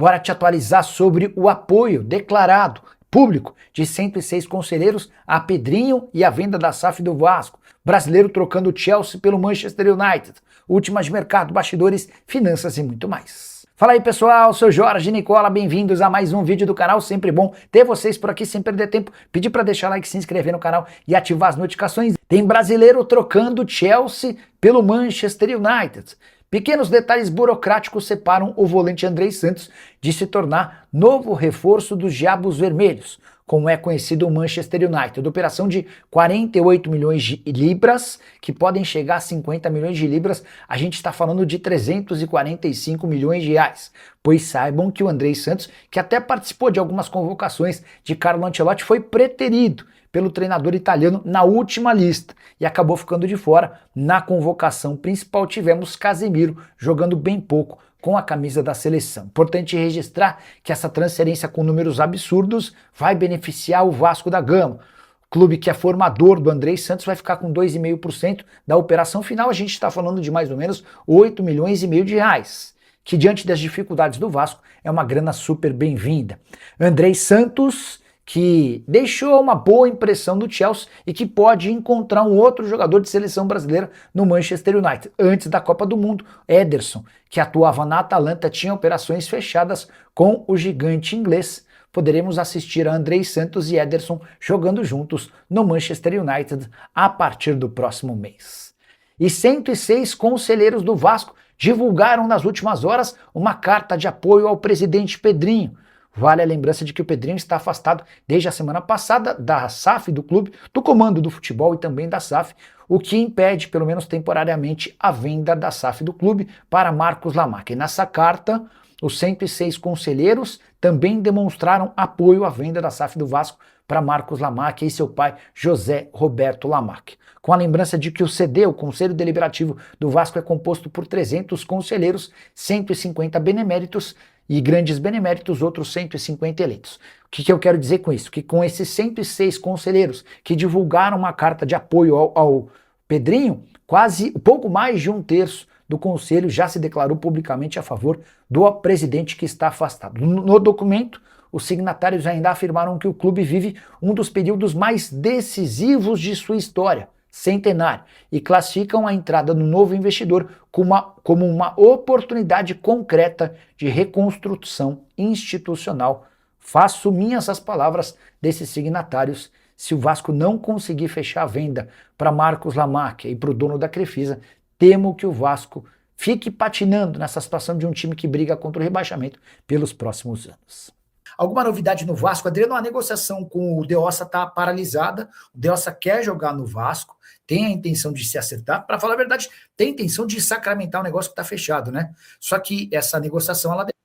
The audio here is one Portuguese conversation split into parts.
Bora te atualizar sobre o apoio declarado público de 106 conselheiros a Pedrinho e a venda da SAF do Vasco. Brasileiro trocando o Chelsea pelo Manchester United. Últimas de mercado, bastidores, finanças e muito mais. Fala aí pessoal, sou Jorge Nicola, bem-vindos a mais um vídeo do canal, sempre bom ter vocês por aqui sem perder tempo. Pedir para deixar like, se inscrever no canal e ativar as notificações. Tem brasileiro trocando o Chelsea pelo Manchester United. Pequenos detalhes burocráticos separam o volante Andrei Santos de se tornar novo reforço dos Diabos Vermelhos, como é conhecido o Manchester United. Operação de 48 milhões de libras, que podem chegar a 50 milhões de libras, a gente está falando de 345 milhões de reais. Pois saibam que o Andrei Santos, que até participou de algumas convocações de Carlo Ancelotti, foi preterido pelo treinador italiano na última lista e acabou ficando de fora. Na convocação principal tivemos Casemiro jogando bem pouco com a camisa da seleção. Importante registrar que essa transferência com números absurdos vai beneficiar o Vasco da Gama. O clube que é formador do Andrei Santos vai ficar com 2,5% da operação final. A gente está falando de mais ou menos 8 milhões e meio de reais, que diante das dificuldades do Vasco é uma grana super bem-vinda. Andrei Santos, que deixou uma boa impressão do Chelsea e que pode encontrar um outro jogador de seleção brasileira no Manchester United. Antes da Copa do Mundo, Ederson, que atuava na Atalanta, tinha operações fechadas com o gigante inglês. Poderemos assistir a Andrei Santos e Ederson jogando juntos no Manchester United a partir do próximo mês. E 106 conselheiros do Vasco divulgaram nas últimas horas uma carta de apoio ao presidente Pedrinho. Vale a lembrança de que o Pedrinho está afastado desde a semana passada da SAF do clube, do comando do futebol e também da SAF, o que impede, pelo menos temporariamente, a venda da SAF do clube para Marcos Lamarque. E nessa carta, os 106 conselheiros também demonstraram apoio à venda da SAF do Vasco para Marcos Lamarque e seu pai José Roberto Lamarque. Com a lembrança de que o CD, o Conselho Deliberativo do Vasco, é composto por 300 conselheiros, 150 beneméritos e grandes beneméritos, outros 150 eleitos. O que eu quero dizer com isso? Que com esses 106 conselheiros que divulgaram uma carta de apoio ao Pedrinho, quase pouco mais de um terço do conselho já se declarou publicamente a favor do presidente que está afastado. No documento, os signatários ainda afirmaram que o clube vive um dos períodos mais decisivos de sua história, centenário, e classificam a entrada do novo investidor como uma oportunidade concreta de reconstrução institucional. Faço minhas as palavras desses signatários. Se o Vasco não conseguir fechar a venda para Marcos Lamarque e para o dono da Crefisa, temo que o Vasco fique patinando nessa situação de um time que briga contra o rebaixamento pelos próximos anos. Alguma novidade no Vasco? Adriano, a negociação com o Deossa está paralisada. O Deossa quer jogar no Vasco, tem a intenção de se acertar. Para falar a verdade, tem a intenção de sacramentar o negócio que está fechado, né? Só que essa negociação, ela depende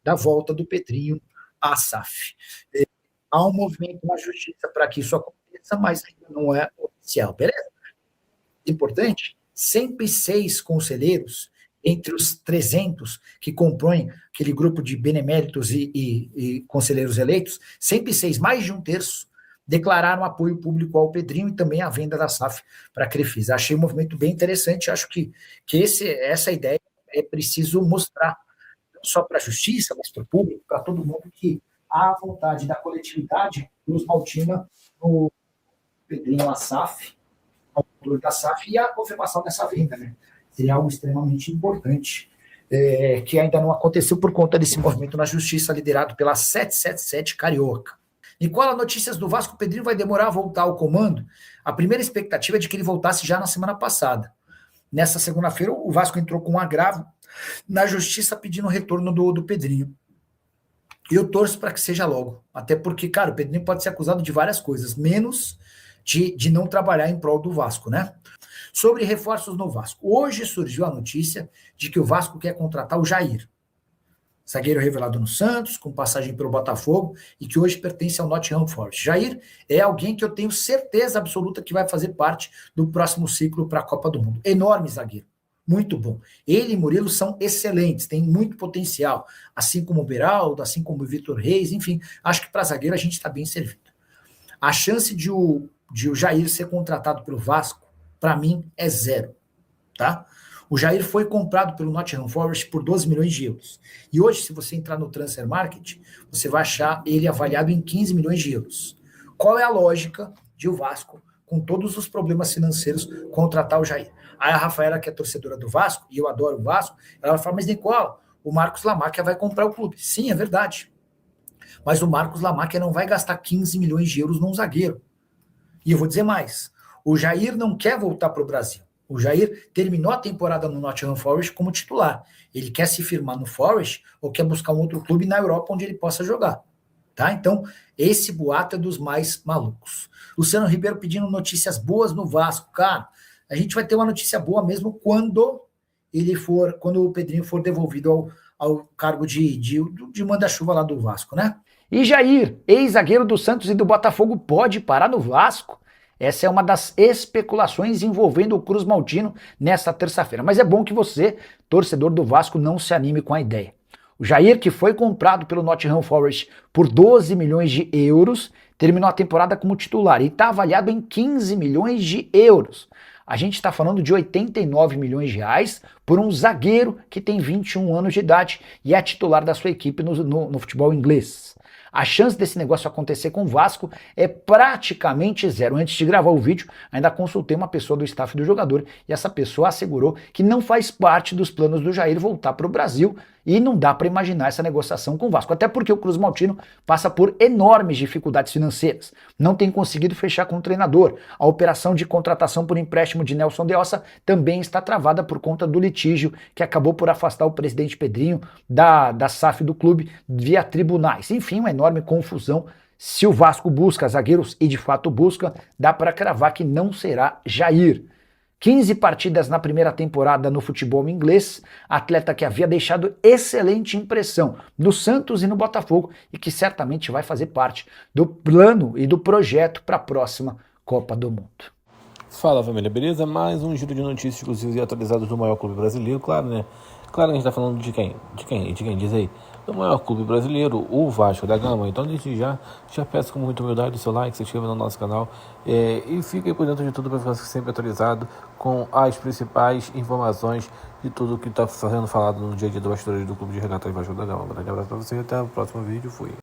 da volta do Pedrinho à SAF. Há um movimento na justiça para que isso aconteça, mas ainda não é oficial, beleza? Importante, 106 conselheiros entre os 300 que compõem aquele grupo de beneméritos e conselheiros eleitos, 106, mais de um terço, declararam apoio público ao Pedrinho e também à venda da SAF para a Crefisa. Achei um movimento bem interessante, acho que essa ideia é preciso mostrar, não só para a justiça, mas para o público, para todo mundo, que há a vontade da coletividade dos Maltina no Pedrinho à SAF, ao autor da SAF, e a confirmação dessa venda, né? Seria algo extremamente importante, que ainda não aconteceu por conta desse movimento na justiça liderado pela 777 Carioca. Nicola, notícias do Vasco. Pedrinho vai demorar a voltar ao comando? A primeira expectativa é de que ele voltasse já na semana passada. Nessa segunda-feira, o Vasco entrou com um agravo na justiça pedindo o retorno do Pedrinho. E eu torço para que seja logo, até porque, cara, o Pedrinho pode ser acusado de várias coisas, menos de não trabalhar em prol do Vasco, né? Sobre reforços no Vasco. Hoje surgiu a notícia de que o Vasco quer contratar o Jair, zagueiro revelado no Santos, com passagem pelo Botafogo, e que hoje pertence ao Nottingham Forest. Jair é alguém que eu tenho certeza absoluta que vai fazer parte do próximo ciclo para a Copa do Mundo. Enorme zagueiro, muito bom. Ele e Murilo são excelentes, têm muito potencial, assim como o Beraldo, assim como o Vitor Reis, enfim, acho que para zagueiro a gente está bem servido. A chance de o Jair ser contratado pelo Vasco, para mim, é zero, tá? O Jair foi comprado pelo Nottingham Forest por 12 milhões de euros. E hoje, se você entrar no Transfer Market, você vai achar ele avaliado em 15 milhões de euros. Qual é a lógica de o Vasco, com todos os problemas financeiros, contratar o Jair? Aí a Rafaela, que é torcedora do Vasco, e eu adoro o Vasco, ela fala, mas Nicola, o Marcos Lamáquia vai comprar o clube. Sim, é verdade. Mas o Marcos Lamáquia não vai gastar 15 milhões de euros num zagueiro. E eu vou dizer mais, o Jair não quer voltar para o Brasil. O Jair terminou a temporada no Nottingham Forest como titular. Ele quer se firmar no Forest ou quer buscar um outro clube na Europa onde ele possa jogar. Tá? Então, esse boato é dos mais malucos. Luciano Ribeiro pedindo notícias boas no Vasco. Cara, a gente vai ter uma notícia boa mesmo quando o Pedrinho for devolvido ao cargo de manda-chuva lá do Vasco, né? E Jair, ex-zagueiro do Santos e do Botafogo, pode parar no Vasco? Essa é uma das especulações envolvendo o Cruz Maltino nesta terça-feira. Mas é bom que você, torcedor do Vasco, não se anime com a ideia. O Jair, que foi comprado pelo Nottingham Forest por 12 milhões de euros, terminou a temporada como titular e está avaliado em 15 milhões de euros. A gente está falando de 89 milhões de reais por um zagueiro que tem 21 anos de idade e é titular da sua equipe no futebol inglês. A chance desse negócio acontecer com o Vasco é praticamente zero. Antes de gravar o vídeo, ainda consultei uma pessoa do staff do jogador e essa pessoa assegurou que não faz parte dos planos do Jair voltar para o Brasil e não dá para imaginar essa negociação com o Vasco. Até porque o Cruz Maltino passa por enormes dificuldades financeiras. Não tem conseguido fechar com o treinador. A operação de contratação por empréstimo de Nelson de Ossa também está travada por conta do litígio que acabou por afastar o presidente Pedrinho da SAF do clube via tribunais. Enfim, uma enorme confusão. Se o Vasco busca zagueiros e de fato busca, dá para cravar que não será Jair. 15 partidas na primeira temporada no futebol inglês, atleta que havia deixado excelente impressão no Santos e no Botafogo e que certamente vai fazer parte do plano e do projeto para a próxima Copa do Mundo. Fala família, beleza? Mais um giro de notícias exclusivas e atualizadas do maior clube brasileiro, claro, né? Claro que a gente tá falando de quem? De quem? Diz aí. Do maior clube brasileiro, o Vasco da Gama. Então desde já peço com muita humildade o seu like, se inscreva no nosso canal e fique aí por dentro de tudo para ficar sempre atualizado com as principais informações de tudo que está sendo falado no dia a dia do bastidores do Clube de Regatas Vasco da Gama. Um grande abraço para você e até o próximo vídeo. Fui.